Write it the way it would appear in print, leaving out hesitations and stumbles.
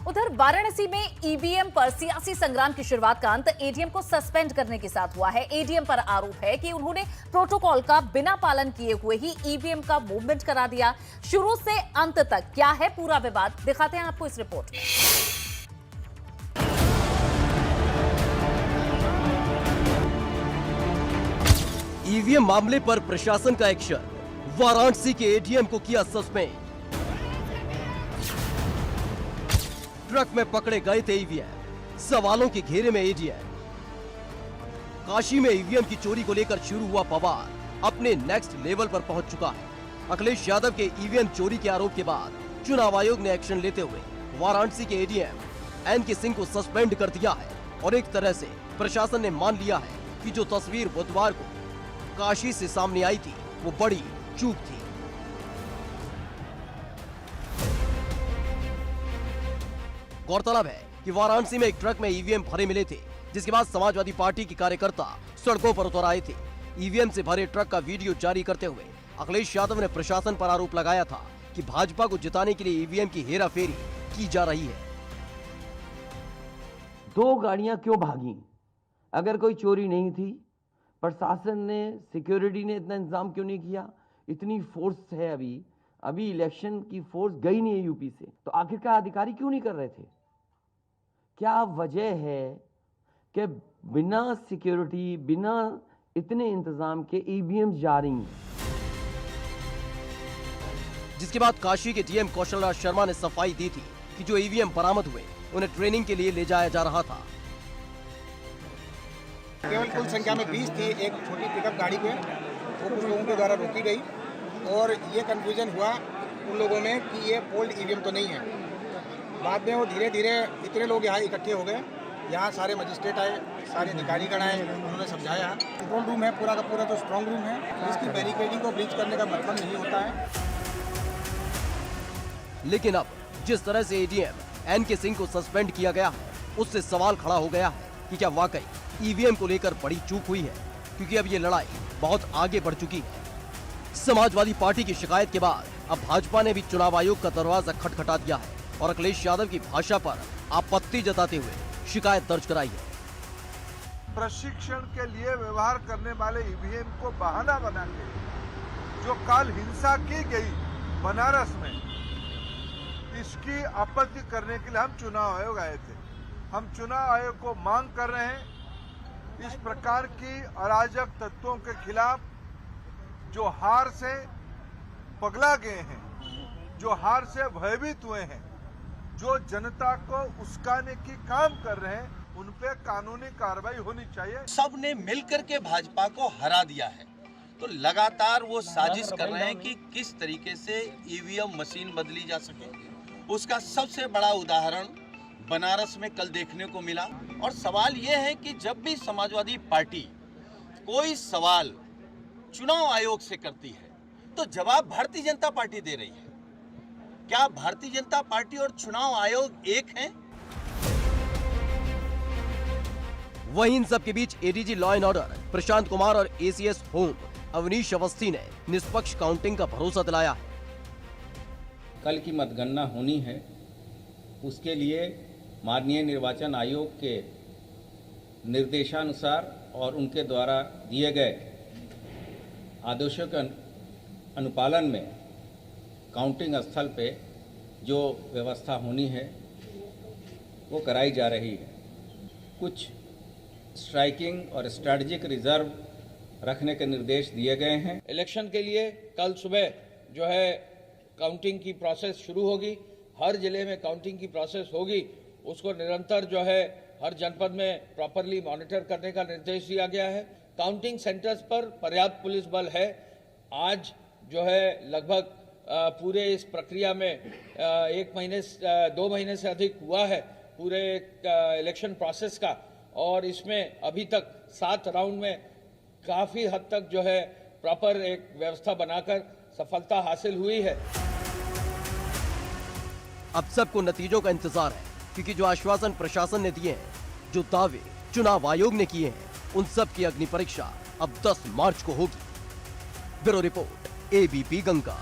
उधर वाराणसी में ईवीएम पर सियासी संग्राम की शुरुआत का अंत एडीएम को सस्पेंड करने के साथ हुआ है। एडीएम पर आरोप है कि उन्होंने प्रोटोकॉल का बिना पालन किए हुए ही ईवीएम का मूवमेंट करा दिया। शुरू से अंत तक क्या है पूरा विवाद, दिखाते हैं आपको इस रिपोर्ट में। ईवीएम मामले पर प्रशासन का एक्शन, वाराणसी के एडीएम को किया सस्पेंड। ट्रक में पकड़े गए थे ईवीएम, सवालों के घेरे में एडीएम। काशी में ईवीएम की चोरी को लेकर शुरू हुआ बवाल अपने नेक्स्ट लेवल पर पहुंच चुका है। अखिलेश यादव के ईवीएम चोरी के आरोप के बाद चुनाव आयोग ने एक्शन लेते हुए वाराणसी के एडीएम एनके सिंह को सस्पेंड कर दिया है और एक तरह से प्रशासन ने मान लिया है कि जो तस्वीर बुधवार को काशी से सामने आई थी वो बड़ी चूक थी। गौरतलब है कि वाराणसी में एक ट्रक में ईवीएम भरे मिले थे, जिसके बाद समाजवादी पार्टी के कार्यकर्ता सड़कों पर उतर आए थे। ईवीएम से भरे ट्रक का वीडियो जारी करते हुए अखिलेश यादव ने प्रशासन पर आरोप लगाया था कि भाजपा को जिताने के लिए ईवीएम की हेराफेरी की जा रही है। दो गाड़ियां क्यों भागी? अगर कोई चोरी नहीं थी, प्रशासन ने, सिक्योरिटी ने इतना इंतजाम क्यों नहीं किया? इतनी फोर्स है, अभी इलेक्शन की फोर्स गई नहीं है यूपी से, तो आखिरकार अधिकारी क्यों नहीं कर रहे थे? क्या वजह है कि बिना सिक्योरिटी, बिना इतने इंतजाम के ईवीएम जा रही हैं? जिसके बाद काशी के डीएम कौशल राज शर्मा ने सफाई दी थी कि जो ईवीएम बरामद हुए उन्हें ट्रेनिंग के लिए ले जाया जा रहा था। केवल कुल संख्या में 20 थी। एक छोटी पिकअप गाड़ी पे वो कुछ लोगों के द्वारा रोकी गई और ये कंफ्यूजन हुआ उन लोगों में कि ये पोल्ड ईवीएम तो नहीं है। बाद में वो धीरे धीरे इतने लोग यहाँ इकट्ठे हो गए, यहाँ सारे मजिस्ट्रेट आए, सारे अधिकारीगण आए, उन्होंने समझाया कंट्रोल रूम है, पूरा का पूरा तो स्ट्रांग रूम है, इसकी बैरिकेडिंग को ब्रीच करने का मतलब नहीं होता है। लेकिन अब जिस तरह से एडीएम एनके सिंह को सस्पेंड किया गया है, उससे सवाल खड़ा हो गया है कि क्या वाकई ईवीएम को लेकर बड़ी चूक हुई है, क्योंकि अब ये लड़ाई बहुत आगे बढ़ चुकी है। समाजवादी पार्टी की शिकायत के बाद अब भाजपा ने भी चुनाव आयोग का दरवाजा खटखटा दिया है और अखिलेश यादव की भाषा पर आपत्ति जताते हुए शिकायत दर्ज कराई है। प्रशिक्षण के लिए व्यवहार करने वाले ईवीएम को बहाना बना के जो कल हिंसा की गई बनारस में, इसकी आपत्ति करने के लिए हम चुनाव आयोग आए थे। हम चुनाव आयोग को मांग कर रहे हैं इस प्रकार की अराजक तत्वों के खिलाफ जो हार से पगला गए हैं, जो हार से भयभीत हुए हैं, जो जनता को उस्काने की काम कर रहे हैं, उन पे कानूनी कार्रवाई होनी चाहिए। सबने मिलकर के भाजपा को हरा दिया है, तो लगातार वो साजिश कर रहे हैं कि किस तरीके से ईवीएम मशीन बदली जा सके। उसका सबसे बड़ा उदाहरण बनारस में कल देखने को मिला। और सवाल यह है कि जब भी समाजवादी पार्टी कोई सवाल चुनाव आयोग से करती है तो जवाब भारतीय जनता पार्टी दे रही है। क्या भारतीय जनता पार्टी और चुनाव आयोग एक हैं? वहीं इन सब के बीच ADG law and order Prashant Kumar और एसीएस होम अवनीश अवस्थी ने निष्पक्ष काउंटिंग का भरोसा दिलाया है। कल की मतगणना होनी है, उसके लिए माननीय निर्वाचन आयोग के निर्देशानुसार और उनके द्वारा दिए गए आदेशों के अनुपालन में काउंटिंग स्थल पे जो व्यवस्था होनी है वो कराई जा रही है। कुछ स्ट्राइकिंग और स्ट्रैटेजिक रिजर्व रखने के निर्देश दिए गए हैं। इलेक्शन के लिए कल सुबह जो है काउंटिंग की प्रोसेस शुरू होगी। हर जिले में काउंटिंग की प्रोसेस होगी, उसको निरंतर जो है हर जनपद में प्रॉपरली मॉनिटर करने का निर्देश दिया गया है। काउंटिंग सेंटर्स पर पर्याप्त पुलिस बल है। आज जो है लगभग पूरे इस प्रक्रिया में 2 महीने से अधिक हुआ है पूरे इलेक्शन प्रोसेस का, और इसमें अभी तक 7 राउंड में काफ़ी हद तक जो है प्रॉपर एक व्यवस्था बनाकर सफलता हासिल हुई है। अब सबको नतीजों का इंतजार है, क्योंकि जो आश्वासन प्रशासन ने दिए हैं, जो दावे चुनाव आयोग ने किए हैं, उन सब की अग्नि परीक्षा अब 10 मार्च को होगी। Bureau report, ABP Ganga.